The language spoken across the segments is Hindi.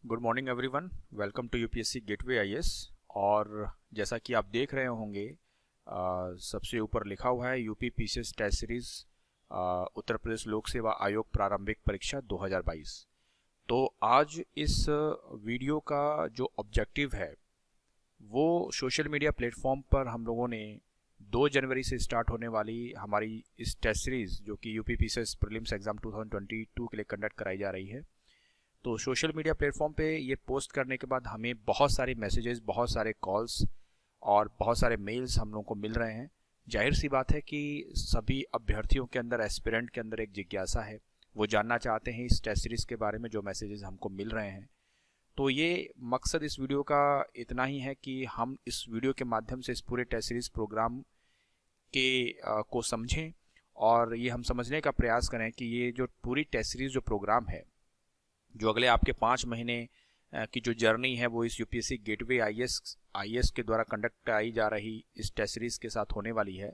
Good morning everyone, welcome to UPSC gateway IAS. और जैसा कि आप देख रहे होंगे सबसे ऊपर लिखा हुआ है UP PCS test series Uttar Pradesh लोक सेवा आयोग प्रारंभिक परीक्षा 2022। तो आज इस वीडियो का जो ऑब्जेक्टिव है वो सोशल मीडिया प्लेटफॉर्म पर हम लोगों ने 2 जनवरी से स्टार्ट होने वाली हमारी इस टेस्ट सीरीज जो कि यूपी पीसीएस प्रीलिम्स एग्जाम 2022 के लिए कंडक्ट कराई जा रही है। तो सोशल मीडिया प्लेटफॉर्म पे ये पोस्ट करने के बाद हमें बहुत सारे मैसेजेस, बहुत सारे कॉल्स और बहुत सारे मेल्स हम लोगों को मिल रहे हैं। जाहिर सी बात है कि सभी अभ्यर्थियों के अंदर, एस्पिरेंट के अंदर एक जिज्ञासा है, वो जानना चाहते हैं इस टेस्ट सीरीज़ के बारे में जो मैसेजेस हमको मिल रहे हैं। तो ये मकसद इस वीडियो का इतना ही है कि हम इस वीडियो के माध्यम से इस पूरे टेस्ट सीरीज़ प्रोग्राम के को समझें और ये हम समझने का प्रयास करें कि ये जो पूरी टेस्ट सीरीज़ जो प्रोग्राम है, जो अगले आपके 5 महीने की जो जर्नी है वो इस यूपीएससी गेटवे आईएएस के द्वारा कंडक्ट कराई जा रही इस टेस्ट सीरीज़ के साथ होने वाली है।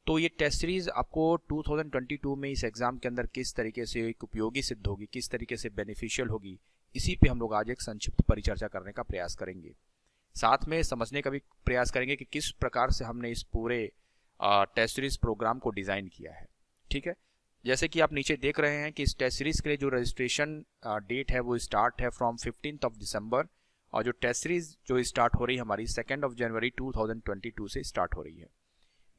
तो ये टेस्ट सीरीज़ आपको 2022 में इस एग्ज़ाम के अंदर किस तरीके से एक उपयोगी सिद्ध होगी, किस तरीके से बेनिफिशियल होगी, इसी पे हम लोग आज एक संक्षिप्त परिचर्चा करने का प्रयास करेंगे। साथ में समझने का भी प्रयास करेंगे कि किस प्रकार से हमने इस पूरे टेस्ट सीरीज़ प्रोग्राम को डिज़ाइन किया है। ठीक है, जैसे कि आप नीचे देख रहे हैं कि इस टेस्ट सीरीज़ के लिए जो रजिस्ट्रेशन डेट है वो स्टार्ट है फ्रॉम 15 दिसंबर और जो टेस्ट सीरीज़ जो स्टार्ट हो रही है हमारी 2 जनवरी 2022 से स्टार्ट हो रही है।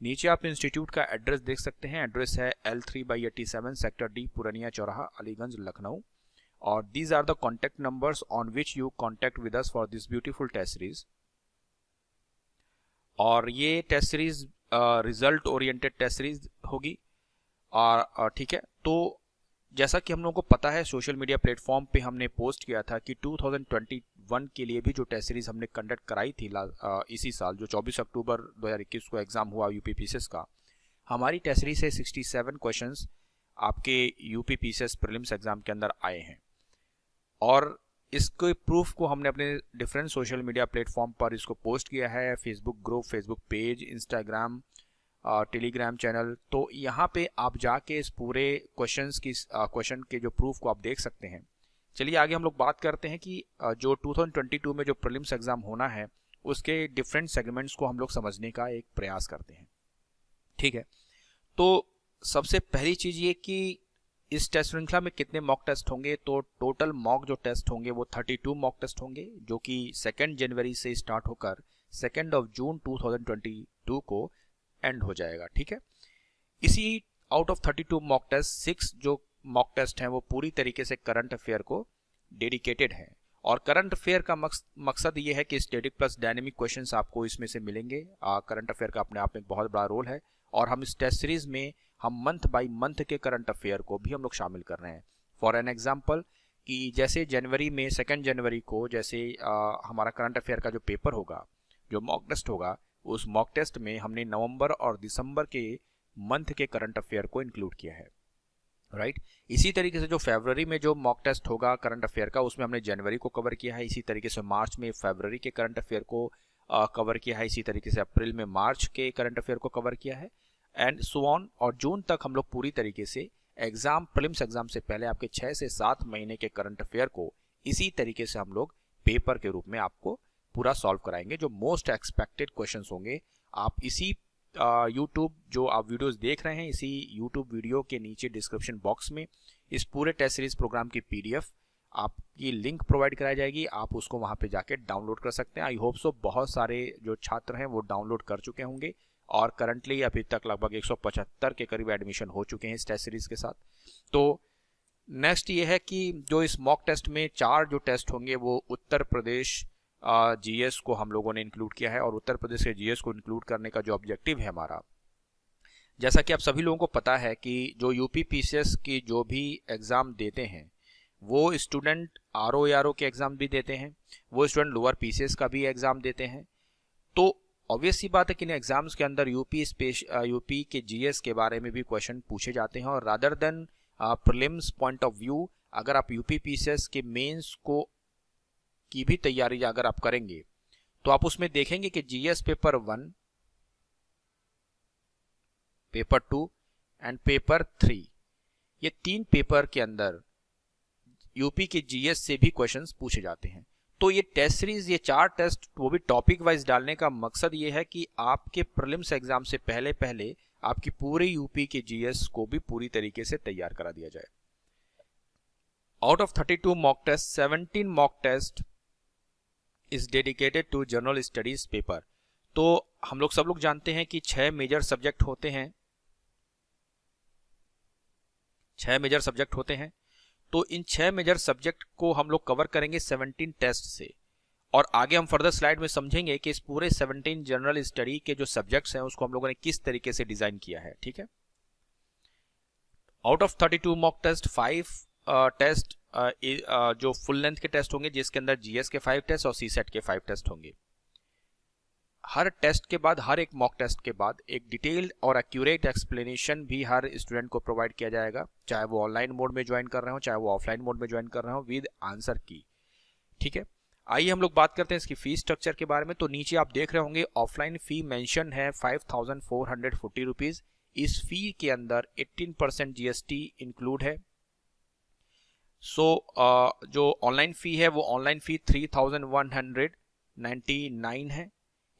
नीचे आप इंस्टीट्यूट का एड्रेस देख सकते हैं। एड्रेस है L3/87 सेक्टर डी, पुरानिया चौराहा, अलीगंज, लखनऊ। और these are the contact numbers on which you contact with us for this beautiful test series. और ये test series result oriented test series होगी। और ठीक है, तो जैसा कि हम लोगों को पता है सोशल मीडिया प्लेटफॉर्म पे हमने पोस्ट किया था कि 2021 के लिए भी जो टेस्ट सीरीज हमने कंडक्ट कराई थी इसी साल, जो 24 अक्टूबर 2021 को एग्जाम हुआ यूपी पीसीएस का, हमारी टेस्ट सीरीज से 67 क्वेश्चंस आपके यूपी पीसीएस प्रीलिम्स एग्जाम के अंदर आए हैं। और इसके प्रूफ को हमने अपने डिफरेंट सोशल मीडिया प्लेटफॉर्म पर इसको पोस्ट किया है, Facebook group, Facebook page, Instagram, Telegram channel. तो यहाँ पे आप जाके इस पूरे क्वेश्चन के जो प्रूफ को आप देख सकते हैं। चलिए आगे हम लोग बात करते हैं कि जो 2022 में जो प्रीलिम्स एग्जाम होना है उसके डिफरेंट सेगमेंट्स को हम लोग समझने का एक प्रयास करते हैं। ठीक है, तो सबसे पहली चीज ये कि इस टेस्ट श्रृंखला में कितने मॉक टेस्ट होंगे। तो टोटल मॉक जो टेस्ट होंगे वो 32 मॉक टेस्ट होंगे, जो कि 2 जनवरी से स्टार्ट होकर 2 जून 2022 को एंड हो जाएगा। ठीक है, इसी आउट ऑफ 32 मॉक टेस्ट 6 जो मॉक टेस्ट हैं वो पूरी तरीके से करंट अफेयर को डेडिकेटेड है। और करंट अफेयर का मकसद ये है कि स्टैटिक प्लस डायनेमिक क्वेश्चंस आपको इसमें से मिलेंगे। करंट अफेयर का अपने आप में एक बहुत बड़ा रोल है और हम इस टेस्ट सीरीज में हम मंथ बाय मंथ के करंट अफेयर को भी हम लोग शामिल कर रहे हैं। फॉर एन एग्जाम्पल कि जैसे जनवरी में 2 जनवरी को जैसे हमारा करंट अफेयर का जो पेपर होगा, जो मॉक टेस्ट होगा, उस मॉक टेस्ट में हमने नवंबर और दिसंबर के मंथ के करंट अफेयर को इंक्लूड किया है। राइट, इसी तरीके से जो फरवरी में जो मॉक टेस्ट होगा करंट अफेयर का, उसमें हमने जनवरी को कवर किया है। इसी तरीके से मार्च में फरवरी के करंट अफेयर को कवर किया है। इसी तरीके से अप्रैल में मार्च के करंट अफेयर को कवर किया है एंड सो ऑन। और जून तक हम लोग पूरी तरीके से एग्जाम, प्रीलिम्स एग्जाम से पहले आपके 6 से 7 महीने के करंट अफेयर को इसी तरीके से हम लोग पेपर के रूप में आपको पूरा सॉल्व कराएंगे। जो मोस्ट एक्सपेक्टेड क्वेश्चंस होंगे आप इसी यूट्यूब जो आप वीडियोस देख रहे हैं, इसी यूट्यूब वीडियो के नीचे डिस्क्रिप्शन बॉक्स में इस पूरे टेस्ट सीरीज प्रोग्राम की पीडीएफ आपकी लिंक प्रोवाइड कराई जाएगी। आप उसको वहां पे जाके डाउनलोड कर सकते हैं। आई होप सो बहुत सारे जो छात्र हैं वो डाउनलोड कर चुके होंगे और करंटली अभी तक लगभग 175 के करीब एडमिशन हो चुके हैं इस टेस्ट सीरीज के साथ। तो नेक्स्ट ये है कि जो इस मॉक टेस्ट में 4 जो टेस्ट होंगे वो उत्तर प्रदेश जीएस को हम लोगों ने इंक्लूड किया है। और उत्तर प्रदेश के जीएस को इंक्लूड करने का जो ऑब्जेक्टिव है हमारा, जैसा कि आप सभी लोगों को पता है कि जो यूपी पीसीएस की जो भी एग्जाम देते हैं वो स्टूडेंट आरओ के एग्जाम भी देते हैं, वो स्टूडेंट लोअर पीसीएस का भी एग्जाम देते हैं। तो ऑब्वियस सी बात है कि इन एग्जाम्स के अंदर यूपी के जीएस के बारे में भी क्वेश्चन पूछे जाते हैं। और rather than prelims point of view, अगर आप यूपी पीसीएस के मेंस को की भी तैयारी अगर आप करेंगे तो आप उसमें देखेंगे कि GS paper 1, paper 2 and paper 3, ये 3 पेपर के अंदर यूपी के जीएस से भी क्वेश्चंस पूछे जाते हैं। तो ये टेस्ट सीरीज, ये 4 टेस्ट, वो भी टॉपिक वाइज डालने का मकसद ये है कि आपके प्रीलिम्स एग्जाम से पहले पहले आपकी पूरे यूपी के जीएस को भी पूरी तरीके से तैयार करा दिया जाए। Out of 32 mock test, 17 mock test is dedicated to general studies paper. तो हम लोग सब लोग जानते हैं कि 6 मेजर सब्जेक्ट होते हैं, 6 मेजर सब्जेक्ट होते हैं। तो इन 6 मेजर सब्जेक्ट को हम लोग कवर करेंगे 17 टेस्ट से, और आगे हम फर्दर स्लाइड में समझेंगे कि इस पूरे 17 जनरल स्टडी के जो सब्जेक्ट्स हैं उसको हम लोगों ने किस तरीके से डिजाइन किया है। ठीक है, out of 32 mock test, 5 test जो फुल लेंथ के टेस्ट होंगे, जिसके अंदर जीएस के 5 टेस्ट और सीसेट के 5 टेस्ट होंगे। हर टेस्ट के बाद, हर एक मॉक टेस्ट के बाद एक डिटेल्ड और एक्यूरेट एक्सप्लेनेशन भी हर स्टूडेंट को प्रोवाइड किया जाएगा, चाहे वो ऑनलाइन मोड में ज्वाइन कर रहे हो, चाहे वो ऑफलाइन मोड में ज्वाइन कर रहे हो, विद आंसर की। ठीक है, आइए हम लोग बात करते हैं इसकी फीस स्ट्रक्चर के बारे में। तो नीचे आप देख रहे होंगे ऑफलाइन फी मेंशन है 5440 रुपीज। इस फी के अंदर 18% जीएसटी इंक्लूड है। जो ऑनलाइन फी है वो ऑनलाइन फी 3199 है,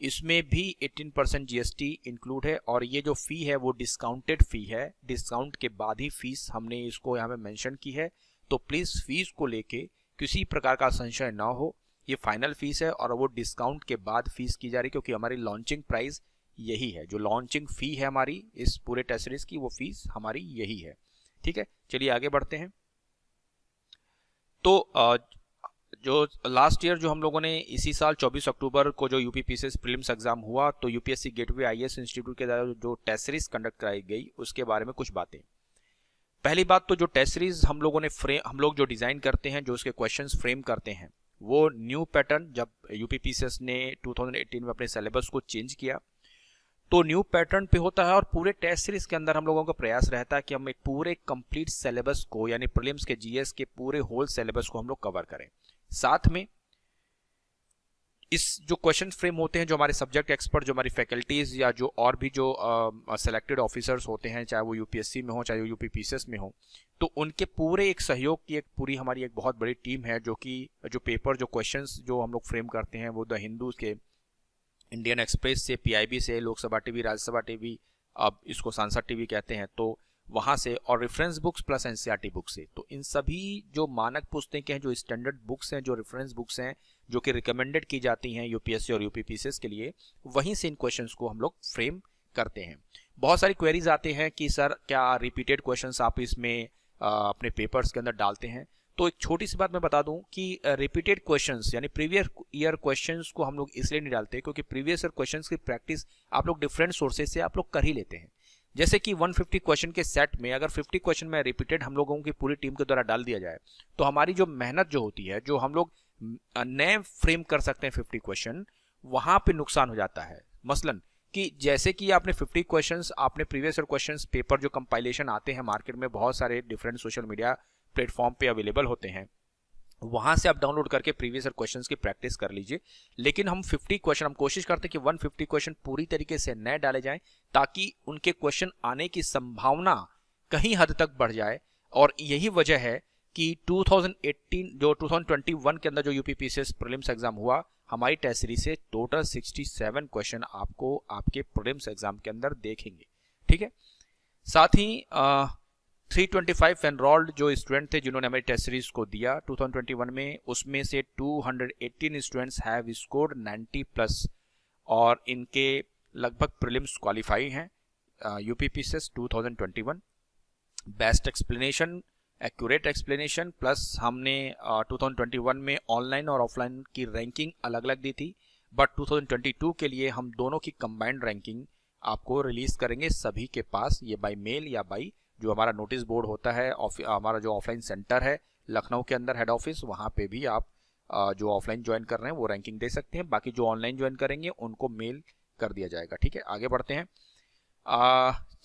इसमें भी 18% जीएसटी इंक्लूड है। और ये जो फी है वो डिस्काउंटेड फी है, डिस्काउंट के बाद ही फीस हमने इसको यहाँ पे मेंशन की है। तो प्लीज फीस को लेके किसी प्रकार का संशय ना हो, ये फाइनल फीस है और वो डिस्काउंट के बाद फीस की जा रही है, क्योंकि हमारी लॉन्चिंग प्राइस यही है, जो लॉन्चिंग फी है हमारी इस पूरे टेस्ट सीरीज की, वो फीस हमारी यही है। ठीक है, चलिए आगे बढ़ते हैं। तो जो लास्ट ईयर जो हम लोगों ने इसी साल 24 अक्टूबर को जो यूपीपीसीएस प्रीलिम्स एग्जाम हुआ, तो यूपीएससी गेटवे आईएएस इंस्टीट्यूट के द्वारा जो टेस्ट सीरीज कंडक्ट कराई गई उसके बारे में कुछ बातें। पहली बात तो जो टेस्ट सीरीज हम लोग जो डिजाइन करते हैं, जो उसके क्वेश्चंस फ्रेम करते हैं, वो न्यू पैटर्न, जब यूपीपीसीएस ने 2018 में अपने सिलेबस को चेंज किया तो न्यू पैटर्न पे होता है। और पूरे टेस्ट सीरीज के अंदर हम लोगों का प्रयास रहता है कि हम एक पूरे कंप्लीट सिलेबस को, यानी प्रीलिम्स के जीएस के पूरे होल सिलेबस को हम लोग कवर करें। साथ में इस जो क्वेश्चन फ्रेम होते हैं, जो हमारे सब्जेक्ट एक्सपर्ट, जो हमारी फैकल्टीज या जो और भी जो सेलेक्टेड ऑफिसर्स होते हैं, चाहे वो यूपीएससी में हो चाहे वो यूपीपीसीएस में हो, तो उनके पूरे एक सहयोग की एक पूरी हमारी एक बहुत बड़ी टीम है, जो कि जो पेपर, जो क्वेश्चंस जो हम लोग फ्रेम करते हैं वो द हिंदू के, इंडियन एक्सप्रेस से, पीआईबी से, लोकसभा टीवी, राज्यसभा टीवी, अब इसको सांसद टीवी कहते हैं, तो वहां से, और reference books plus NCERT book से। तो इन सभी जो मानक पुस्तकें हैं, जो स्टैंडर्ड बुक्स हैं, जो रेफरेंस बुक्स हैं, जो कि रिकमेंडेड की जाती हैं यूपीएससी और यूपीपीसीएस के लिए, वहीं से इन क्वेश्चंस को हम लोग फ्रेम करते हैं। बहुत सारी क्वेरीज आते हैं कि सर क्या रिपीटेड क्वेश्चंस आप इसमें अपने पेपर्स के अंदर डालते हैं। तो एक छोटी सी बात मैं बता दूं कि रिपीटेड क्वेश्चंस यानी प्रीवियस ईयर क्वेश्चंस को हम लोग इसलिए नहीं डालते क्योंकि प्रीवियस ईयर क्वेश्चंस की प्रैक्टिस आप लोग डिफरेंट सोर्सेज से आप लोग कर ही लेते हैं। जैसे कि 150 क्वेश्चन के सेट में अगर 50 क्वेश्चन में रिपीटेड हम लोगों की पूरी टीम के द्वारा डाल दिया जाए, तो हमारी जो मेहनत जो होती है, जो हम लोग नए फ्रेम कर सकते हैं 50 क्वेश्चन, वहां पे नुकसान हो जाता है। मसलन कि जैसे कि आपने 50 क्वेश्चंस, आपने प्रीवियस ईयर क्वेश्चंस पेपर जो कंपाइलेशन आते हैं मार्केट में, बहुत सारे डिफरेंट सोशल मीडिया प्लेटफॉर्म पे अवेलेबल होते हैं, वहां से आप डाउनलोड करके प्रीवियस ईयर क्वेश्चंस की प्रैक्टिस कर लीजिए। लेकिन हम 50 क्वेश्चन, हम कोशिश करते हैं कि 150 क्वेश्चन पूरी तरीके से नए डाले जाएं, ताकि उनके क्वेश्चन आने की संभावना कहीं हद तक बढ़ जाए। और यही वजह है कि 2021 के अंदर जो यूपीपीसीएस प्रीलिम्स एग्जाम हुआ, हमारी टेस्ट सीरीज से टोटल 67 क्वेश्चन आपको आपके प्रीलिम्स एग्जाम के अंदर देखेंगे। ठीक है, साथ ही 325 एनरोल्ड जो स्टूडेंट थे जिन्होंने हमारी टेस्ट सीरीज को दिया 2021 में, उसमें से 218 स्टूडेंट्स हैव स्कोर्ड 90 प्लस, और इनके लगभग प्रीलिम्स क्वालिफाई हैं UPPCS 2021। Best explanation, accurate explanation, plus हमने 2021 में ऑनलाइन और ऑफलाइन की रैंकिंग अलग अलग दी थी, बट 2022 के लिए हम दोनों की कंबाइंड रैंकिंग आपको रिलीज करेंगे सभी के पास, ये बाय मेल या बाय जो हमारा नोटिस बोर्ड होता है, हमारा जो ऑफलाइन सेंटर है लखनऊ के अंदर हेड ऑफिस, वहाँ पे भी आप जो ऑफलाइन ज्वाइन कर रहे हैं वो रैंकिंग दे सकते हैं। बाकी जो ऑनलाइन ज्वाइन करेंगे उनको मेल कर दिया जाएगा। ठीक है, आगे बढ़ते हैं।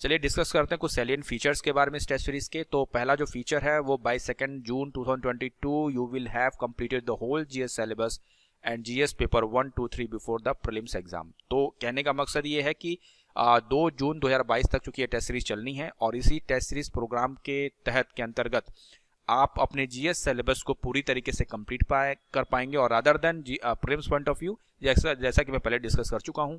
चलिए डिस्कस करते हैं कुछ सैलिएंट फीचर्स के बारे में इस टेस्ट सीरीज के। तो पहला जो फीचर है वो by 2 June 2022 you will have completed the whole GS syllabus and GS paper 1, 2, 3 before the prelims exam. तो कहने का मकसद ये है कि 2 जून 2022 तक चूंकि ये टेस्ट सीरीज चलनी है, और इसी टेस्ट सीरीज प्रोग्राम के तहत के अंतर्गत आप अपने जीएस सिलेबस को पूरी तरीके से कंप्लीट कर पाएंगे। और other than prelims point of view, जैसा कि मैं पहले डिस्कस कर चुका हूं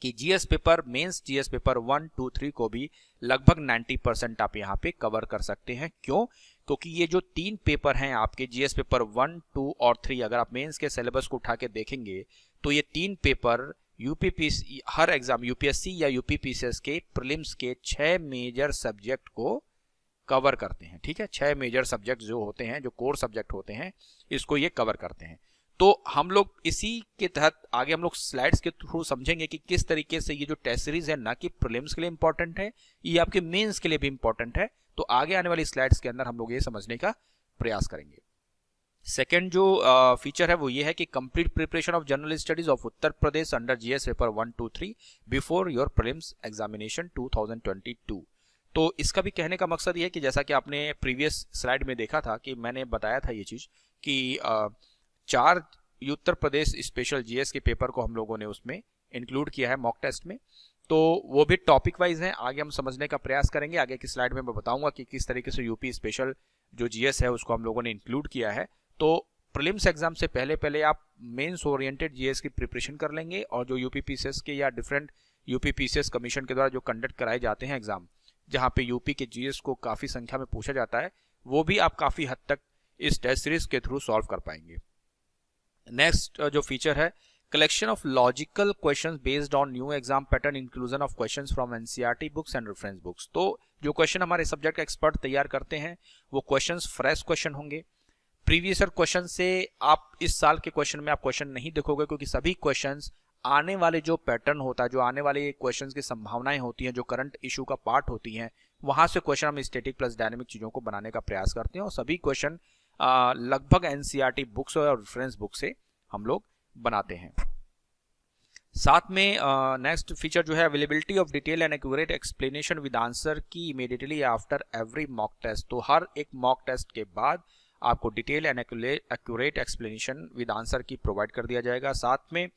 कि GS paper, mains GS paper 1, 2, 3 को भी लगभग 90% आप यहाँ पे कवर कर सकते हैं। क्यों? क्योंकि ये जो 3 पेपर हैं आपके जीएस पेपर 1, 2 और 3, अगर आप मेंस के सिलेबस को उठा के देखेंगे तो ये 3 पेपर यूपीपीसी, हर एग्जाम यूपीएससी या यूपीपीसीएस के प्रीलिम्स के 6 मेजर सब्जेक्ट को कवर करते हैं। ठीक है, 6 मेजर सब्जेक्ट जो होते हैं, जो कोर सब्जेक्ट होते हैं, इसको ये कवर करते हैं। तो हम लोग इसी के तहत आगे हम लोग स्लाइड्स के थ्रू समझेंगे कि किस तरीके से ये जो टेस्ट सीरीज है ना कि प्रीलिम्स के लिए इंपॉर्टेंट है, ये आपके मेंस के लिए भी इंपॉर्टेंट है। तो आगे आने वाली स्लाइड्स के अंदर हम लोग ये समझने का प्रयास करेंगे। सेकेंड जो फीचर है वो ये है कि complete preparation of general studies of Uttar Pradesh under GS paper 1, 2, 3 before your prelims examination 2022। तो इसका भी कहने का मकसद ये है कि जैसा कि आपने प्रीवियस स्लाइड में देखा था कि मैंने बताया था ये चीज कि 4 उत्तर प्रदेश स्पेशल जीएस के पेपर को हम लोगों ने उसमें इंक्लूड किया है मॉक टेस्ट में। तो वो भी टॉपिक वाइज हैं, आगे हम समझने का प्रयास करेंगे। आगे की स्लाइड में मैं बताऊंगा कि किस तरीके से यूपी स्पेशल जो जीएस है उसको हम लोगों ने इंक्लूड किया है। तो प्रीलिम्स एग्जाम से पहले आप मेंस ओरिएंटेड जीएस की प्रिपरेशन कर लेंगे, और जो यूपीपीसीएस के या डिफरेंट यूपीपीसीएस कमीशन के द्वारा जो कंडक्ट कराए जाते हैं एग्जाम, जहां पे यूपी के जीएस को काफी संख्या में पूछा जाता है, वो भी आप काफी हद तक इस टेस्ट सीरीज के थ्रू सॉल्व कर पाएंगे। नेक्स्ट जो फीचर है, collection of logical questions based on new exam pattern, inclusion of questions from NCERT books and reference books. तो जो क्वेश्चन हमारे सब्जेक्ट एक्सपर्ट तैयार करते हैं वो क्वेश्चंस फ्रेश क्वेश्चन होंगे। प्रीवियस ईयर क्वेश्चन से आप इस साल के क्वेश्चन में आप क्वेश्चन नहीं देखोगे, क्योंकि सभी क्वेश्चंस आने वाले जो पैटर्न होता है, जो आने वाले क्वेश्चंस की संभावनाएं होती हैं, जो करंट इशू का पार्ट होती हैं, वहां से क्वेश्चन हम स्टैटिक प्लस डायनेमिक चीजों को बनाने का प्रयास करते हैं। और सभी क्वेश्चन लगभग एनसीईआरटी बुक्स और रेफरेंस बुक से हम लोग बनाते हैं। साथ में नेक्स्ट फीचर जो है, availability of detail and accurate explanation with answer की immediately after every mock test. तो हर एक मॉक टेस्ट के बाद आपको detail and accurate explanation with answer की प्रोवाइड कर दिया जाएगा। साथ में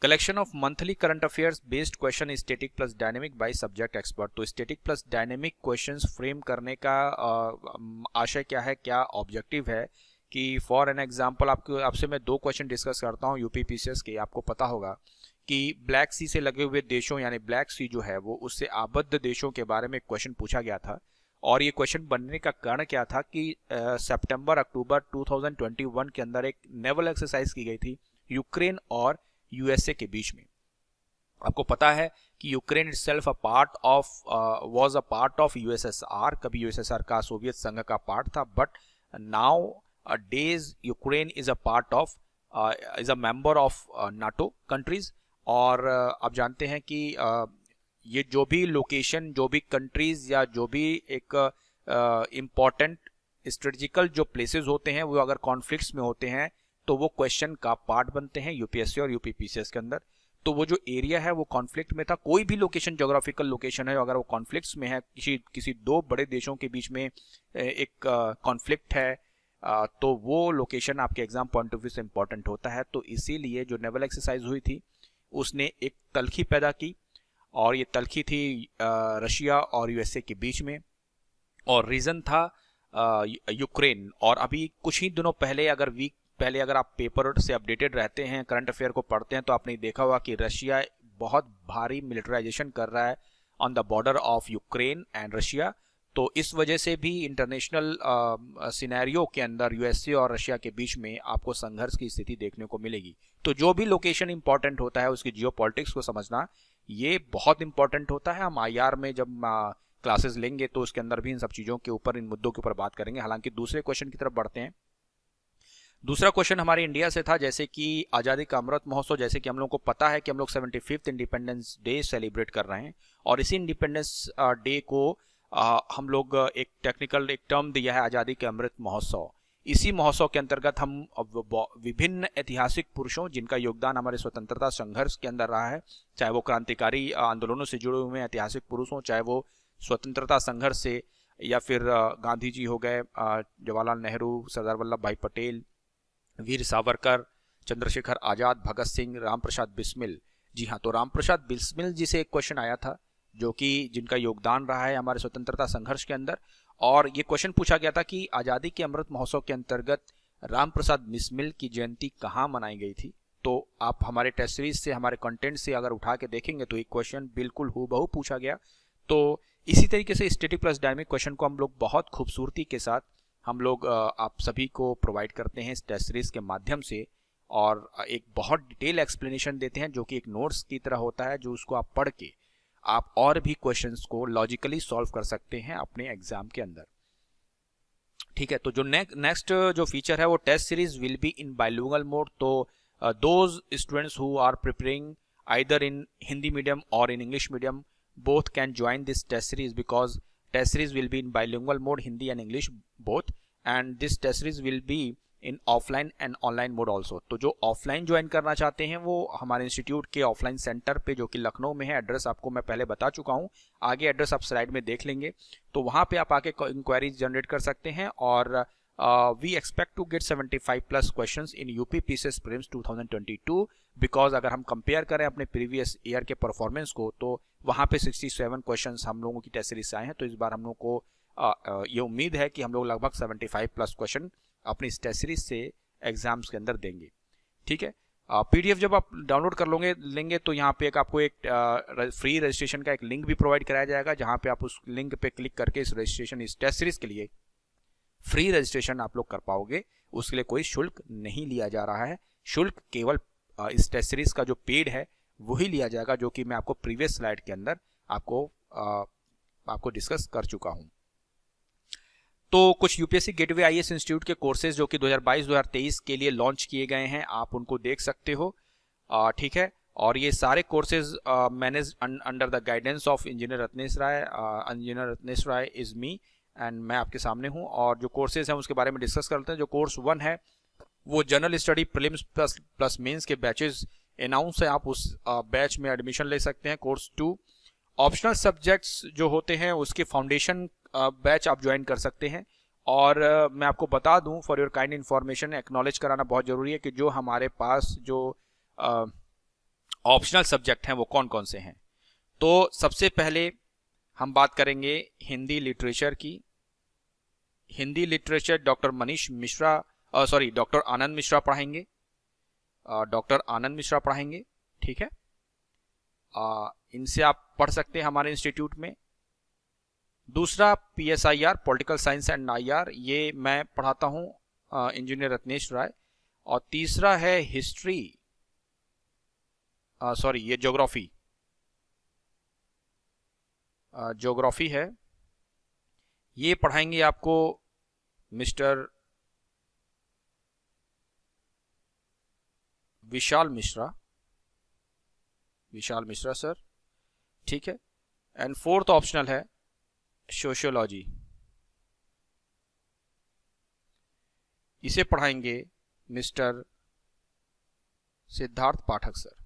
collection of monthly current affairs based question static plus dynamic by subject expert. तो static plus dynamic questions frame करने का आशय क्या है, क्या ऑब्जेक्टिव है कि फॉर एन एग्जांपल आपसे मैं 2 क्वेश्चन डिस्कस करता हूं यूपीपीसीएस के। आपको पता होगा कि ब्लैक सी से लगे हुए देशों, यानी ब्लैक सी जो है वो उससे आबद्ध देशों के बारे में क्वेश्चन पूछा गया था। और ये क्वेश्चन बनने का कारण क्या था कि सितंबर अक्टूबर 2021 के अंदर एक नेवल एक्सरसाइज की गई थी यूक्रेन और यूएसए के बीच में। आपको पता है कि Ukraine itself was a part of USSR, कभी यूएसएसआर का सोवियत संघ का पार्ट था, but now days Ukraine is a member of NATO countries. और आप जानते हैं कि ये जो भी लोकेशन, जो भी कंट्रीज या जो भी एक इम्पॉर्टेंट स्ट्रेटेजिकल जो प्लेसेस होते हैं, वो अगर कॉन्फ्लिक्ट्स में होते हैं तो वो क्वेश्चन का पार्ट बनते हैं यूपीएससी और यूपीपीसीएस के अंदर। तो वो जो एरिया है वो कॉन्फ्लिक्ट में था, कोई भी लोकेशन, ज्योग्राफिकल लोकेशन है, अगर वो कॉन्फ्लिक्ट्स में है, किसी 2 बड़े देशों के बीच में एक कॉन्फ्लिक्ट है, तो वो लोकेशन आपके एग्जाम पॉइंट ऑफ व्यू से इंपॉर्टेंट होता है। तो इसीलिए जो नेवल एक्सरसाइज हुई थी उसने एक तल्खी पैदा की, और ये तल्खी थी रशिया और यूएसए के बीच में, और रीजन था यूक्रेन। और अभी कुछ ही दिनों पहले, वीक पहले अगर आप पेपर से अपडेटेड रहते हैं, करंट अफेयर को पढ़ते हैं, तो आपने देखा होगा कि रशिया बहुत भारी मिलिटराइजेशन कर रहा है on the border of Ukraine and Russia. तो इस वजह से भी इंटरनेशनल सिनेरियो के अंदर यूएसए और रशिया के बीच में आपको संघर्ष की स्थिति देखने को मिलेगी। तो जो भी लोकेशन इंपॉर्टेंट होता है उसकी जियोपॉलिटिक्स को समझना ये बहुत इंपॉर्टेंट होता है। हम आईआर में जब क्लासेस लेंगे तो उसके अंदर भी इन सब चीज़ों के ऊपर, इन मुद्दों के ऊपर बात करेंगे। हालांकि दूसरे क्वेश्चन की तरफ बढ़ते हैं। दूसरा क्वेश्चन हमारे इंडिया से था, जैसे कि आज़ादी का अमृत महोत्सव। जैसे कि हम लोग को पता है कि हम लोग 75th इंडिपेंडेंस डे सेलिब्रेट कर रहे हैं, और इसी इंडिपेंडेंस डे को हम लोग एक टर्म दिया है आज़ादी के अमृत महोत्सव। इसी महोत्सव के अंतर्गत हम विभिन्न ऐतिहासिक पुरुषों जिनका योगदान हमारे स्वतंत्रता संघर्ष के अंदर रहा है, चाहे वो क्रांतिकारी आंदोलनों से जुड़े हुए ऐतिहासिक पुरुष हों, चाहे वो स्वतंत्रता संघर्ष से, या फिर गांधी जी हो गए, जवाहरलाल नेहरू, सरदार वल्लभ भाई पटेल, वीर सावरकर, चंद्रशेखर आजाद, भगत सिंह, रामप्रसाद बिस्मिल। जी हाँ, तो रामप्रसाद बिस्मिल जी से एक क्वेश्चन आया था, जो कि जिनका योगदान रहा है हमारे स्वतंत्रता संघर्ष के अंदर। और ये क्वेश्चन पूछा गया था कि आज़ादी के अमृत महोत्सव के अंतर्गत राम प्रसाद बिस्मिल की जयंती कहाँ मनाई गई थी। तो आप हमारे टेस्ट सीरीज से, हमारे कंटेंट से अगर उठा के देखेंगे तो एक क्वेश्चन बिल्कुल हूबहू पूछा गया। तो इसी तरीके से स्टैटिक प्लस डायनामिक क्वेश्चन को हम लोग बहुत खूबसूरती के साथ हम लोग आप सभी को प्रोवाइड करते हैं इस टेस्ट सीरीज के माध्यम से, और एक बहुत डिटेल एक्सप्लेनेशन देते हैं जो कि एक नोट्स की तरह होता है, जो उसको आप पढ़ के आप और भी क्वेश्चंस को लॉजिकली सॉल्व कर सकते हैं अपने एग्जाम के अंदर। ठीक है, तो जो नेक्स्ट जो फीचर है वो test series will be in bilingual mode. तो those students who are preparing either in Hindi medium और in English medium both can join this test series, because test series will be in bilingual mode, Hindi and English both, and this test series will be in offline and online mode also। तो जो ऑफलाइन ज्वाइन करना चाहते हैं वो हमारे इंस्टीट्यूट के ऑफलाइन सेंटर पे, जो कि लखनऊ में है, एड्रेस आपको मैं पहले बता चुका हूँ, आगे एड्रेस आप स्लाइड में देख लेंगे, तो वहाँ पे आप आके इंक्वायरीज जनरेट कर सकते हैं। और we expect to get 75+ questions in UP PCS prelims 2022, because अगर हम कंपेयर करें अपने प्रीवियस ईयर के परफॉर्मेंस को तो वहाँ पे 67 क्वेश्चंस हम लोगों की टेस्ट सीरीज से आए हैं। तो इस बार हम लोग को ये उम्मीद है कि हम लोग लगभग 75+ क्वेश्चन अपनी इस टेस्ट सीरीज से एग्जाम्स के अंदर देंगे। ठीक है, पीडीएफ जब आप डाउनलोड कर लेंगे तो यहाँ पे आपको एक फ्री रजिस्ट्रेशन का एक लिंक भी प्रोवाइड कराया जाएगा, जहाँ पे आप उस लिंक पे क्लिक करके इस रजिस्ट्रेशन, इस टेस्ट सीरीज के लिए फ्री रजिस्ट्रेशन आप लोग कर पाओगे। उसके लिए कोई शुल्क नहीं लिया जा रहा है, शुल्क केवल इस टेस्ट सीरीज का जो पेड है वही लिया जाएगा, जो कि मैं आपको प्रीवियस स्लाइड के अंदर आपको डिस्कस कर चुका हूं। तो कुछ यूपीएससी गेटवे आईएएस इंस्टीट्यूट के कोर्सेज जो कि 2022-2023 के लिए लॉन्च किए गए हैं, आप उनको देख सकते हो। ठीक है, और ये सारे courses manage under the guidance of engineer Ratnesh Rai. Engineer Ratnesh Rai is me, and मैं आपके सामने हूं। और जो कोर्सेज हैं उसके बारे में डिस्कस करते हैं। जो कोर्स 1 है वो general study prelims plus mains के बैचेस अनाउंस है, आप उस बैच में एडमिशन ले सकते हैं। कोर्स 2 ऑप्शनल सब्जेक्ट्स जो होते हैं उसके फाउंडेशन बैच आप ज्वाइन कर सकते हैं। और मैं आपको बता दूं, for your kind information, acknowledge कराना बहुत जरूरी है कि जो हमारे पास जो ऑप्शनल सब्जेक्ट हैं वो कौन कौन से हैं। तो सबसे पहले हम बात करेंगे हिंदी लिटरेचर की। हिंदी लिटरेचर डॉक्टर डॉक्टर आनंद मिश्रा पढ़ाएंगे, ठीक है। इनसे आप पढ़ सकते हैं हमारे इंस्टीट्यूट में। दूसरा PSIR political science and IR, ये मैं पढ़ाता हूं इंजीनियर रत्नेश राय। और तीसरा है हिस्ट्री, ये ज्योग्राफी है, ये पढ़ाएंगे आपको मिस्टर विशाल मिश्रा सर, ठीक है। एंड 4th ऑप्शनल है सोशियोलॉजी, इसे पढ़ाएंगे मिस्टर सिद्धार्थ पाठक सर,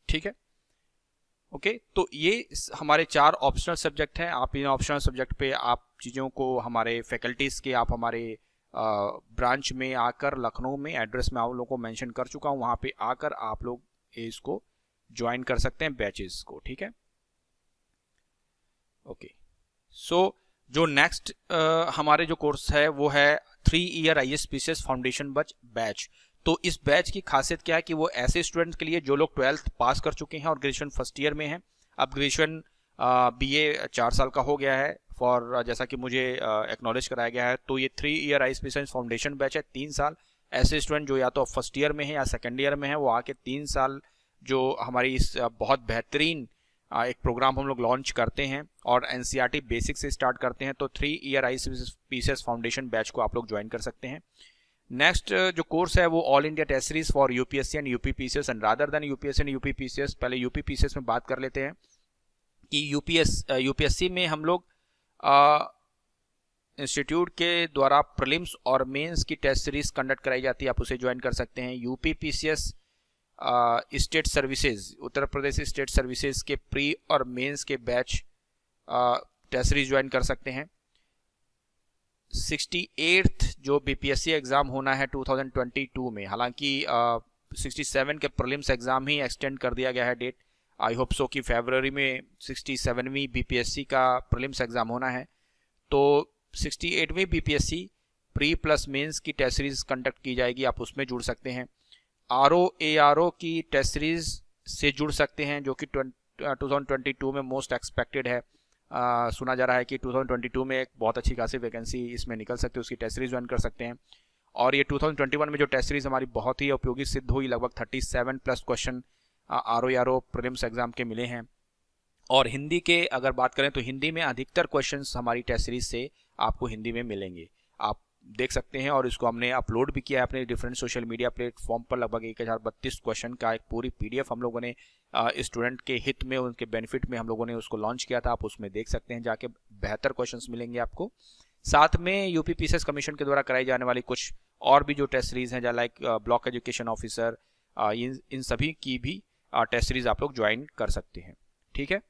ठीक है। ओके, तो ये हमारे 4 ऑप्शनल सब्जेक्ट हैं। आप इन ऑप्शनल सब्जेक्ट पे आप चीज़ों को हमारे फैकल्टीज़ के, आप हमारे ब्रांच में आकर, लखनऊ में एड्रेस में आप लोगों को मेंशन कर चुका हूँ, वहाँ पे आकर आप लोग इसको ज्वाइन कर सकते हैं बैचेस को, ठीक है। ओके, सो जो नेक्स्ट हमारे जो कोर्स है वो है 3 year IAS PCS foundation batch. तो इस बैच की खासियत क्या है कि वो ऐसे स्टूडेंट्स के लिए जो लोग 12th पास कर चुके हैं और ग्रेजुएशन फर्स्ट ईयर में हैं। अब ग्रेजुएशन BA 4 साल का हो गया है, फॉर जैसा कि मुझे एक्नॉलेज कराया गया है। तो ये 3 year IAS PCS foundation batch है, 3 साल। ऐसे स्टूडेंट जो या तो फर्स्ट ईयर में है या सेकेंड ईयर में है, वो आके 3 साल जो हमारी इस बहुत बेहतरीन एक प्रोग्राम हम लोग लॉन्च करते हैं और NCERT बेसिक से स्टार्ट करते हैं। तो 3 year IAS PCS foundation batch को आप लोग ज्वाइन कर सकते हैं। नेक्स्ट जो कोर्स है वो all India test series for UPSC and UP PCS, and rather than UPSC and UP PCS, पहले UP PCS में बात कर लेते हैं कि UPSC में हम लोग इंस्टीट्यूट के द्वारा प्रीलिम्स और मेंस की टेस्ट सीरीज कंडक्ट कराई जाती है, आप उसे ज्वाइन कर सकते हैं। UP PCS state services, Uttar Pradesh state services के प्री और मेंस के बैच टेस्ट सीरीज ज्वाइन कर सकते हैं। 68th जो BPSC एग्जाम होना है 2022 में, हालांकि 67 के प्रीलिम्स एग्जाम ही एक्सटेंड कर दिया गया है डेट। आई होप सो कि फरवरी में 67वीं बीपीएससी का प्रीलिम्स एग्ज़ाम होना है, तो 68वीं बीपीएससी प्री प्लस मेंस की टेस्ट सीरीज कंडक्ट की जाएगी, आप उसमें जुड़ सकते हैं। आरओ की टेस्ट सीरीज से जुड़ सकते हैं, जो कि 2022 में मोस्ट एक्सपेक्टेड है। सुना जा रहा है कि 2022 में एक बहुत अच्छी खासी वैकेंसी इसमें निकल सकती है, उसकी टेस्ट सीरीज ज्वाइन कर सकते हैं। और ये 2021 में जो टेस्ट सीरीज हमारी बहुत ही उपयोगी सिद्ध हुई, लगभग 37 plus question RO prelims exam के मिले हैं। और हिंदी के अगर बात करें तो हिंदी में अधिकतर क्वेश्चंस हमारी टेस्ट सीरीज से आपको हिंदी में मिलेंगे, आप देख सकते हैं। और इसको हमने अपलोड भी किया है अपने डिफरेंट सोशल मीडिया प्लेटफॉर्म पर। लगभग 1032 क्वेश्चन का एक पूरी पीडीएफ हम लोगों ने स्टूडेंट के हित में, उनके बेनिफिट में हम लोगों ने उसको लॉन्च किया था, आप उसमें देख सकते हैं जाके, बेहतर क्वेश्चंस मिलेंगे आपको। साथ में यूपी पीसीएस कमीशन के द्वारा कराई जाने वाली कुछ और भी जो टेस्ट सीरीज हैं, लाइक ब्लॉक एजुकेशन ऑफिसर, इन सभी की भी टेस्ट सीरीज आप लोग ज्वाइन कर सकते हैं। ठीक है,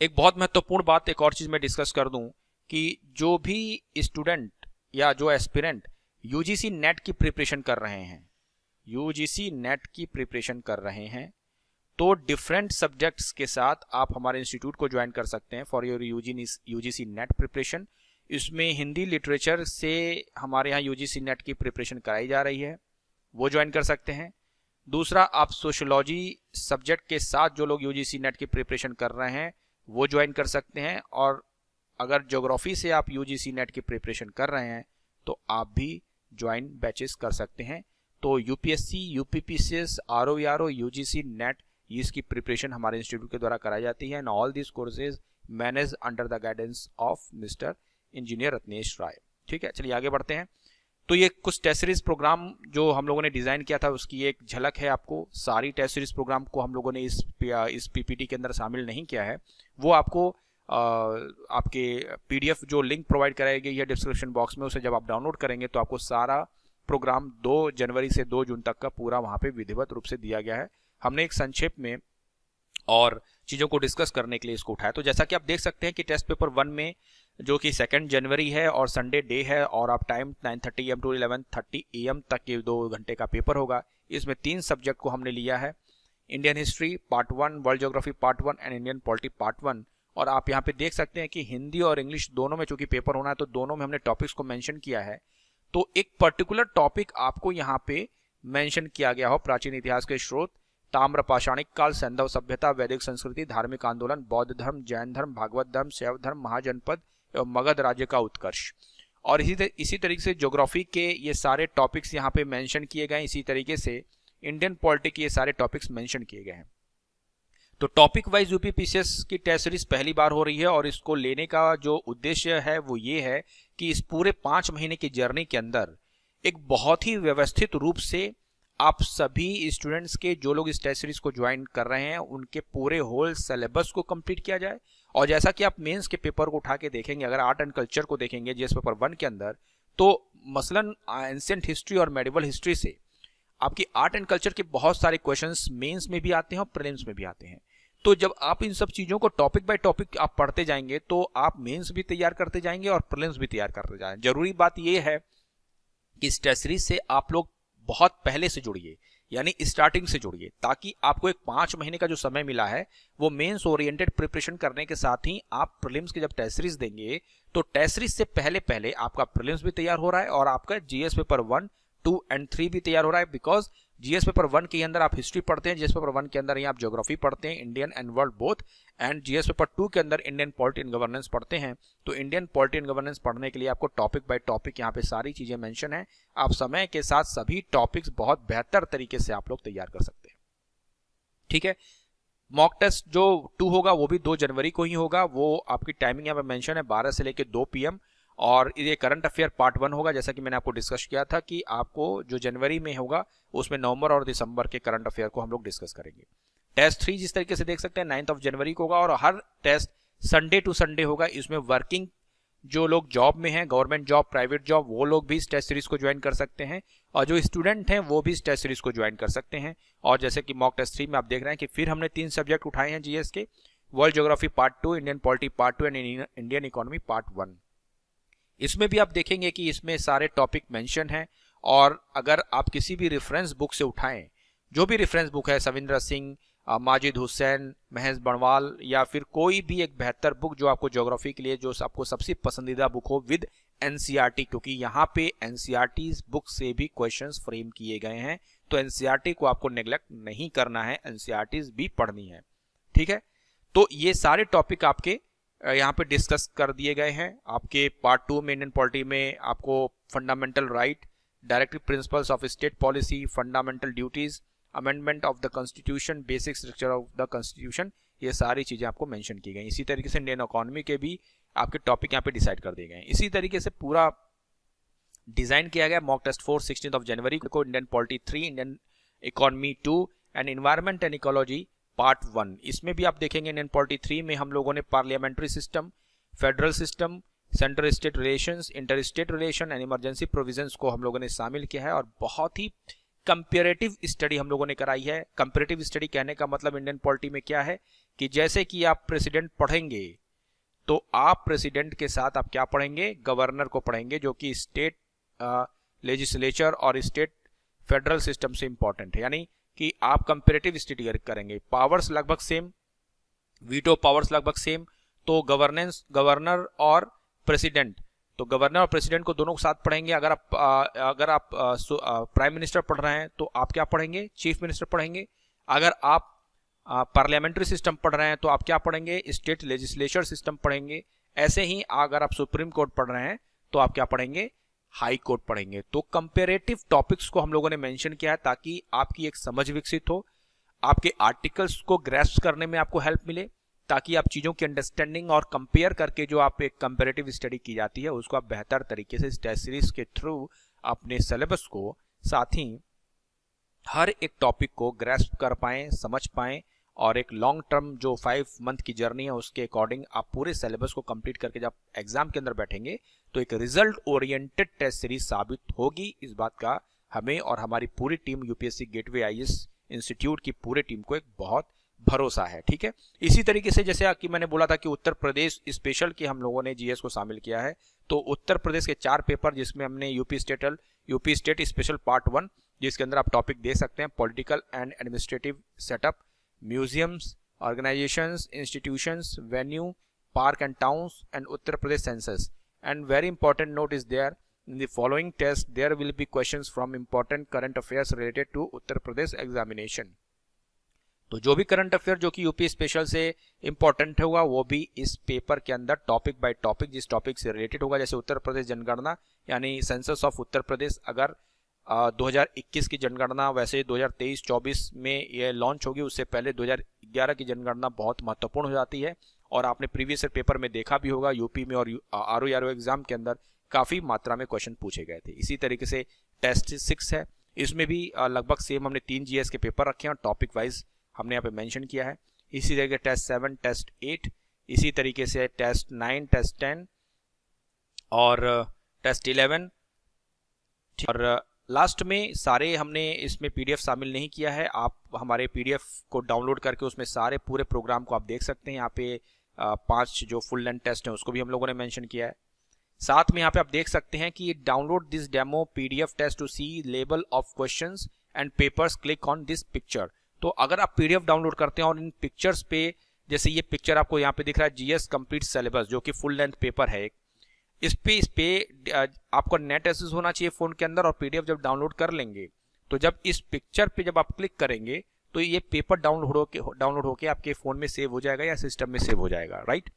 एक बहुत महत्वपूर्ण बात, एक और चीज मैं डिस्कस कर दूं कि जो भी स्टूडेंट या जो एस्पिरेंट यूजीसी नेट की प्रिपरेशन कर रहे हैं, यूजीसी नेट की प्रिपरेशन कर रहे हैं, तो डिफरेंट सब्जेक्ट्स के साथ आप हमारे इंस्टीट्यूट को ज्वाइन कर सकते हैं for your UGC net preparation. इसमें हिंदी लिटरेचर से हमारे यहाँ यूजीसी नेट की प्रिपरेशन कराई जा रही है, वो ज्वाइन कर सकते हैं। दूसरा, आप सोशियोलॉजी सब्जेक्ट के साथ जो लोग यूजीसी नेट की प्रिपरेशन कर रहे हैं वो ज्वाइन कर सकते हैं। और अगर ज्योग्राफी से आप यूजीसी नेट की प्रिपरेशन कर रहे हैं तो आप भी ज्वाइन बैचेस कर सकते हैं। तो UPSC, UPPCS, RO, UGC NET, इसकी प्रिपरेशन हमारे इंस्टीट्यूट के द्वारा कराई जाती है। And all this courses manage under the guidance of mister engineer Ratnesh Rai. ठीक है, चलिए आगे बढ़ते हैं। तो ये कुछ टेस्ट सीरीज प्रोग्राम जो हम लोगों ने डिजाइन किया था उसकी एक झलक है आपको। सारी टेस्ट सीरीज प्रोग्राम को हम लोगों ने इस पीपीटी के अंदर शामिल नहीं किया है, वो आपको आपके पीडीएफ जो लिंक प्रोवाइड कराई गई है डिस्क्रिप्शन बॉक्स में, उसे जब आप डाउनलोड करेंगे तो आपको सारा प्रोग्राम 2 जनवरी से 2 जून तक का पूरा वहाँ पे विधिवत रूप से दिया गया है। हमने एक संक्षेप में और चीज़ों को डिस्कस करने के लिए इसको उठाया। तो जैसा कि आप देख सकते हैं कि टेस्ट पेपर 1 में जो कि 2 जनवरी है और संडे डे है, और आप टाइम 9:30 AM टू 11:30 AM तक के 2 घंटे का पेपर होगा। इसमें 3 सब्जेक्ट को हमने लिया है, Indian history part 1, world geography part 1 and Indian polity part 1। और आप यहाँ पे देख सकते हैं कि हिंदी और इंग्लिश दोनों में चूंकि पेपर होना है तो दोनों में हमने टॉपिक्स को मेंशन किया है। तो एक पर्टिकुलर टॉपिक आपको यहाँ पे मेंशन किया गया हो, प्राचीन इतिहास के स्रोत, ताम्र पाषाणिक काल, सैंधव सभ्यता, वैदिक संस्कृति, धार्मिक आंदोलन, बौद्ध धर्म, जैन धर्म, भागवत धर्म, शैव धर्म, महाजनपद एवं मगध राज्य का उत्कर्ष। और इसी तरीके से ज्योग्राफी के ये सारे टॉपिक्स यहाँ पे मेंशन किए गए। इसी तरीके से इंडियन पॉलिटी के ये सारे टॉपिक्स मेंशन किए गए हैं। तो टॉपिक वाइज यूपीपीसीएस की टेस्ट सीरीज पहली बार हो रही है, और इसको लेने का जो उद्देश्य है वो ये है कि इस पूरे 5 महीने की जर्नी के अंदर एक बहुत ही व्यवस्थित रूप से आप सभी स्टूडेंट्स के, जो लोग इस टेस्ट सीरीज को ज्वाइन कर रहे हैं, उनके पूरे होल सिलेबस को कंप्लीट किया जाए। और जैसा कि आप मेंस के पेपर को उठा के देखेंगे, अगर आर्ट एंड कल्चर को देखेंगे जीएस पेपर 1 के अंदर, तो मसलन एंशिएंट हिस्ट्री और मेडिवल हिस्ट्री से आपकी आर्ट एंड कल्चर के बहुत सारे क्वेश्चंस मेंस में भी आते हैं और प्रीलिम्स में भी आते हैं। तो जब आप इन सब चीजों को टॉपिक बाय टॉपिक आप पढ़ते जाएंगे तो आप मेंस भी तैयार करते जाएंगे और प्रीलिम्स भी तैयार करते जाएंगे। जरूरी बात यह है कि इस टेस्ट सीरीज से आप लोग बहुत पहले से जुड़िए, यानी स्टार्टिंग से जुड़िए, ताकि आपको एक 5 महीने का जो समय मिला है वो मेंस ओरिएंटेड प्रिपरेशन करने के साथ ही आप प्रीलिम्स के जब टेस्ट सीरीज देंगे तो टेस्ट सीरीज से पहले पहले आपका प्रीलिम्स भी तैयार हो रहा है और आपका जीएस पेपर 1, 2 एंड 3 भी तैयार हो रहा है। बिकॉज जीएस पेपर 1 के अंदर आप हिस्ट्री पढ़ते हैं, जीएस पेपर 1 के अंदर ही आप ज्योग्राफी पढ़ते हैं, Indian and world both, and GS paper 2 के अंदर इंडियन पॉलिटी एंड गवर्नेंस पढ़ते हैं। तो इंडियन पॉलिटी एंड गवर्नेंस पढ़ने के लिए आपको टॉपिक बाय टॉपिक यहाँ पे सारी चीजें मेंशन है। आप समय के साथ सभी टॉपिक्स बहुत बेहतर तरीके से आप लोग तैयार कर सकते हैं। ठीक है, मॉक टेस्ट जो 2 होगा वो भी 2 जनवरी को ही होगा। वो आपकी टाइमिंग यहाँ पे मेंशन है 12 से लेकर 2 PM, और ये करंट अफेयर पार्ट 1 होगा। जैसा कि मैंने आपको डिस्कस किया था कि आपको जो जनवरी में होगा उसमें नवंबर और दिसंबर के करंट अफेयर को हम लोग डिस्कस करेंगे। टेस्ट 3 जिस तरीके से देख सकते हैं 9 जनवरी को होगा, और हर टेस्ट संडे टू संडे होगा। इसमें वर्किंग जो लोग जॉब में हैं, गवर्नमेंट जॉब, प्राइवेट जॉब, वो लोग भी इस टेस्ट सीरीज को ज्वाइन कर सकते हैं, और जो स्टूडेंट हैं वो भी इस टेस्ट सीरीज को ज्वाइन कर सकते हैं। और जैसे कि मॉक टेस्ट 3 में आप देख रहे हैं कि फिर हमने 3 सब्जेक्ट उठाए हैं जीएस के, world geography part 2, Indian polity part 2 and Indian economy part 1। इसमें भी आप देखेंगे कि इसमें सारे टॉपिक मेंशन हैं, और अगर आप किसी भी रेफरेंस बुक से उठाएं, जो भी रेफरेंस बुक है, सविंद्र सिंह, माजिद हुसैन, महेश बणवाल, या फिर कोई भी एक बेहतर बुक जो आपको ज्योग्राफी के लिए जो आपको सबसे पसंदीदा बुक हो विद एनसीईआरटी, क्योंकि यहाँ पे एनसीईआरटी बुक से भी क्वेश्चंस फ्रेम किए गए हैं, तो एनसीईआरटी को आपको नेग्लेक्ट नहीं करना है, एनसीईआरटी भी पढ़नी है। ठीक है, तो ये सारे टॉपिक आपके यहाँ पे डिस्कस कर दिए गए हैं। आपके पार्ट 2 में इंडियन पॉलिटी में आपको fundamental right, directive principles of state policy, fundamental duties, amendment of the constitution, basic structure of the constitution, ये सारी चीजें आपको मेंशन की गई। इसी तरीके से इंडियन इकोनॉमी के भी आपके टॉपिक यहाँ पे डिसाइड कर दिए गए हैं। इसी तरीके से पूरा डिजाइन किया गया मॉक टेस्ट 16 जनवरी को, Indian polity 3, Indian economy 2 and environment and ecology part 1। इसमें भी आप देखेंगे इंडियन पॉलिटी 3 में हम लोगों ने parliamentary system, federal system, centre state relations, inter state relation and emergency provisions को हम लोगों ने शामिल किया है, और बहुत ही कंपेरेटिव स्टडी हम लोगों ने कराई है। कंपेरेटिव स्टडी कहने का मतलब इंडियन पॉलिटी में क्या है कि जैसे कि आप प्रेसिडेंट पढ़ेंगे तो आप प्रेसिडेंट के साथ आप क्या पढ़ेंगे, गवर्नर को पढ़ेंगे, जो कि स्टेट लेजिस्लेचर और स्टेट फेडरल सिस्टम से इंपॉर्टेंट है। यानी कि आप कंपेरेटिव स्टडी करेंगे, पावर्स लगभग सेम, वीटो पावर्स लगभग सेम, तो गवर्नर और प्रेसिडेंट, तो गवर्नर और प्रेसिडेंट को दोनों के साथ पढ़ेंगे। अगर आप प्राइम मिनिस्टर पढ़ रहे हैं तो आप क्या पढ़ेंगे, चीफ मिनिस्टर पढ़ेंगे। अगर आप पार्लियामेंट्री सिस्टम पढ़ रहे हैं तो आप क्या पढ़ेंगे, स्टेट लेजिस्लेचर सिस्टम पढ़ेंगे। ऐसे ही अगर आप सुप्रीम कोर्ट पढ़ रहे हैं तो आप क्या पढ़ेंगे, हाई कोर्ट पढ़ेंगे। तो कंपेरेटिव टॉपिक्स को हम लोगों ने मेंशन किया है ताकि आपकी एक समझ विकसित हो, आपके आर्टिकल्स को ग्रैस्प करने में आपको हेल्प मिले, ताकि आप चीजों की अंडरस्टैंडिंग और कंपेयर करके जो आप एक कंपेरेटिव स्टडी की जाती है उसको आप बेहतर तरीके से इस टेस्ट सीरीज के थ्रू अपने सिलेबस को, साथ ही हर एक टॉपिक को ग्रैस्प कर पाएं, समझ पाएं, और एक लॉन्ग टर्म जो 5 मंथ की जर्नी है उसके अकॉर्डिंग आप पूरे सिलेबस को कंप्लीट करके जब एग्जाम के अंदर बैठेंगे तो एक रिजल्ट ओरिएंटेड टेस्ट सीरीज साबित होगी। इस बात का हमें और हमारी पूरी team UPSC gateway IAS institute की पूरी टीम को एक बहुत भरोसा है। ठीक है, इसी तरीके से जैसे कि मैंने बोला था कि उत्तर प्रदेश स्पेशल के हम लोगों ने जीएस को शामिल किया है, तो उत्तर प्रदेश के 4 पेपर जिसमें हमने यूपी स्टेट स्पेशल पार्ट 1, जिसके अंदर आप टॉपिक दे सकते हैं political and administrative setup, museums, organisations, institutions, venue, park and towns and Uttar Pradesh census. And very important note is there, in the following test there will be questions from important current affairs related to Uttar Pradesh examination. तो जो भी करंट अफेयर जो कि यूपी स्पेशल से इंपॉर्टेंट होगा वो भी इस पेपर के अंदर टॉपिक बाय टॉपिक जिस टॉपिक से रिलेटेड होगा, जैसे उत्तर प्रदेश जनगणना यानी सेंसस ऑफ उत्तर प्रदेश, अगर 2021 की जनगणना वैसे 2023-24 में ये लॉन्च होगी, उससे पहले 2011 की जनगणना बहुत महत्वपूर्ण हो जाती है। और आपने प्रीवियस पेपर में देखा भी होगा यूपी में और आरओ एग्जाम के अंदर काफी मात्रा में क्वेश्चन पूछे गए थे। इसी तरीके से टेस्ट 6 है, इसमें भी लगभग सेम हमने 3 जीएस के पेपर रखे हैं और टॉपिक वाइज हमने यहाँ पे मेंशन किया है। इसी तरीके टेस्ट 7, टेस्ट 8, इसी तरीके से टेस्ट 9, टेस्ट 10 और टेस्ट 11, और लास्ट में सारे हमने इसमें पीडीएफ शामिल नहीं किया है। आप हमारे पीडीएफ को डाउनलोड करके उसमें सारे पूरे प्रोग्राम को आप देख सकते हैं। यहाँ पे 5 जो फुल लेंथ टेस्ट हैं उसको भी हम लोगों ने मेंशन किया है। साथ में यहाँ पे आप देख सकते हैं कि download this demo PDF test to see लेबल of questions and papers, click on this picture. तो अगर आप पीडीएफ डाउनलोड करते हैं और इन पिक्चर्स पे, जैसे ये पिक्चर आपको यहाँ पे दिख रहा है जीएस कंप्लीट सिलेबस जो कि फुल लेंथ पेपर है, इस पे आपको नेट एक्सेस होना चाहिए फोन के अंदर, और पीडीएफ जब डाउनलोड कर लेंगे तो जब इस पिक्चर पे जब आप क्लिक करेंगे तो ये पेपर डाउनलोड होके आपके फोन में सेव हो जाएगा या सिस्टम में सेव हो जाएगा, राइट।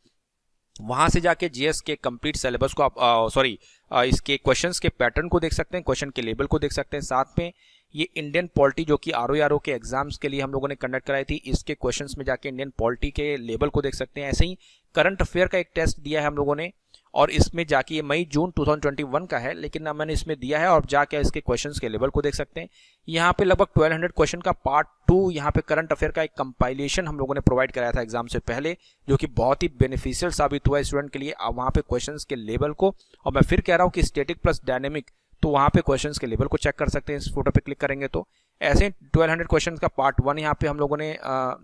वहां से जाके जीएस के कंप्लीट सिलेबस को आप इसके क्वेश्चंस के पैटर्न को देख सकते हैं, क्वेश्चन के लेवल को देख सकते हैं। साथ में ये इंडियन पॉलिटी जो कि आरओ के एग्जाम्स के लिए हम लोगों ने कंडक्ट कराई थी, इसके क्वेश्चंस में जाके इंडियन पॉलिटी के लेवल को देख सकते हैं। ऐसे ही करंट अफेयर का एक टेस्ट दिया है हम लोगों ने, और इसमें जाके ये मई-जून 2021 का है, लेकिन मैंने इसमें दिया है और जाके इसके क्वेश्चंस के लेवल को देख सकते हैं। यहाँ पे लगभग 1200 क्वेश्चन का पार्ट 2 यहाँ पे करंट अफेयर का एक कंपाइलेशन हम लोगों ने प्रोवाइड कराया था एग्जाम से पहले, जो कि बहुत ही बेनिफिशियल साबित हुआ है स्टूडेंट के लिए। अब वहाँ पे क्वेश्चंस के लेवल को, और मैं फिर कह रहा हूँ कि स्टैटिक प्लस डायनेमिक, तो वहाँ पे क्वेश्चंस के लेवल को चेक कर सकते हैं इस फोटो पे क्लिक करेंगे तो। ऐसे 1200 क्वेश्चन का पार्ट 1 यहाँ पे हम लोगों ने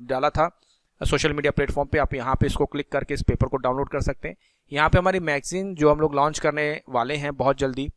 डाला था सोशल मीडिया प्लेटफॉर्म पे। आप यहाँ पे इसको क्लिक करके इस पेपर को डाउनलोड कर सकते हैं। यहाँ पे हमारी मैगजीन जो हम लोग लॉन्च करने वाले हैं बहुत जल्दी,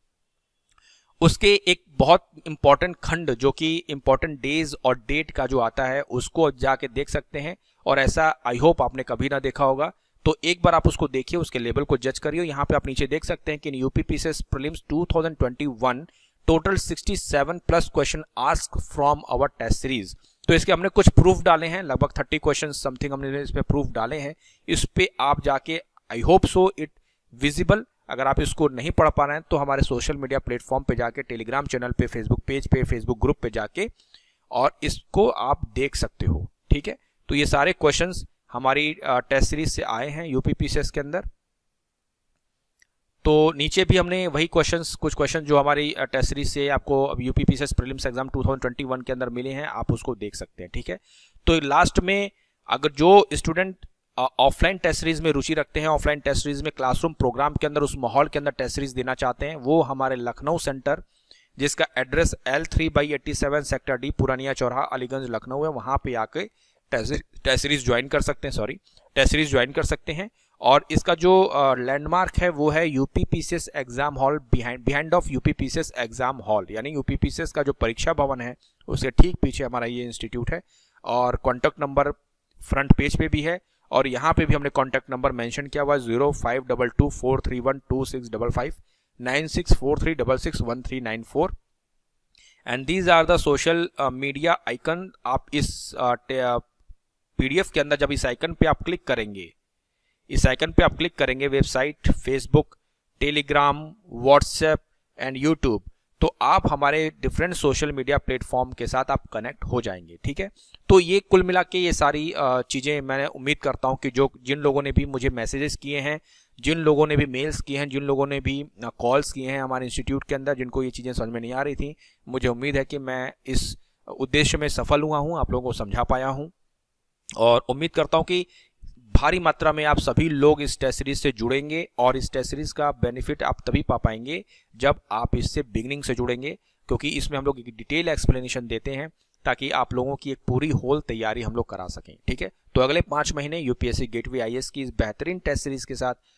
उसके एक बहुत इंपॉर्टेंट खंड जो कि इंपॉर्टेंट डेज और डेट का जो आता है उसको जाके देख सकते हैं, और ऐसा आई होप आपने कभी ना देखा होगा। तो एक बार आप उसको देखिए, उसके लेवल को जज करिए। यहाँ पे आप नीचे देख सकते हैं कि in UPPCS prelims 2021 total 67 plus question ask from our test series. तो इसके हमने कुछ प्रूफ डाले हैं, लगभग 30 क्वेश्चन समथिंग हमने इसमें प्रूफ डाले हैं। इस पे आप जाके I hope so it visible, अगर आप इसको नहीं पढ़ पा रहे हैं तो हमारे सोशल मीडिया प्लेटफॉर्म पे जाके, टेलीग्राम चैनल पे, फेसबुक पेज पे, फेसबुक ग्रुप पे जाके और इसको आप देख सकते हो। ठीक है, तो ये सारे क्वेश्चंस हमारी टेस्ट सीरीज से आए हैं यूपीपीसीएस के अंदर। तो नीचे भी हमने वही क्वेश्चंस, कुछ क्वेश्चन जो हमारी टेस्ट सीरीज से आपको यूपीपीसीएस प्रीलिम्स एग्जाम 2021 के अंदर मिले हैं, आप उसको देख सकते हैं। ठीक है, तो लास्ट में अगर जो स्टूडेंट ऑफलाइन टेस्ट सीरीज में रुचि रखते हैं, ऑफलाइन टेस्ट सीरीज में क्लासरूम प्रोग्राम के अंदर, उस माहौल के अंदर टेस्ट सीरीज देना चाहते हैं, वो हमारे लखनऊ सेंटर, जिसका एड्रेस L3/87 सेक्टर डी, पुरानिया चौराहा, अलीगंज, लखनऊ है, वहां पे आके टेस्ट सीरीज ज्वाइन कर सकते हैं। टेस्ट सीरीज ज्वाइन कर सकते हैं। और इसका जो लैंडमार्क है वो है UPPCS exam hall, behind of UPPCS exam hall, यानी यूपीपीसीएस का जो परीक्षा भवन है उसके ठीक पीछे हमारा ये इंस्टीट्यूट है। और कॉन्टैक्ट नंबर फ्रंट पेज पे भी है, और यहाँ पे भी हमने कॉन्टैक्ट नंबर मेंशन किया हुआ है 0522431265 9643661394। And these are the social media icon. आप इस पीडीएफ के अंदर जब इस आइकन पे आप क्लिक करेंगे, website, Facebook, Telegram, WhatsApp and YouTube, तो आप हमारे डिफरेंट सोशल मीडिया प्लेटफॉर्म के साथ आप कनेक्ट हो जाएंगे। ठीक है, तो ये कुल मिला के ये सारी चीज़ें मैंने उम्मीद करता हूं कि जिन लोगों ने भी मुझे मैसेजेस किए हैं, जिन लोगों ने भी मेल्स किए हैं, जिन लोगों ने भी कॉल्स किए हैं हमारे इंस्टीट्यूट के अंदर, जिनको ये चीज़ें समझ में नहीं आ रही थी, मुझे उम्मीद है कि मैं इस उद्देश्य में सफल हुआ हूँ, आप लोगों को समझा पाया हूँ। और उम्मीद करता हूँ कि भारी मात्रा में आप सभी लोग इस टेस्ट सीरीज से जुड़ेंगे, और इस टेस्ट सीरीज का बेनिफिट आप तभी पा पाएंगे जब आप इससे बिगिनिंग से जुड़ेंगे, क्योंकि इसमें हम लोग एक डिटेल एक्सप्लेनेशन देते हैं ताकि आप लोगों की एक पूरी होल तैयारी हम लोग करा सकें। ठीक है, तो अगले 5 महीने यूपीएससी गेटवे आईएएस की इस बेहतरीन टेस्ट सीरीज के साथ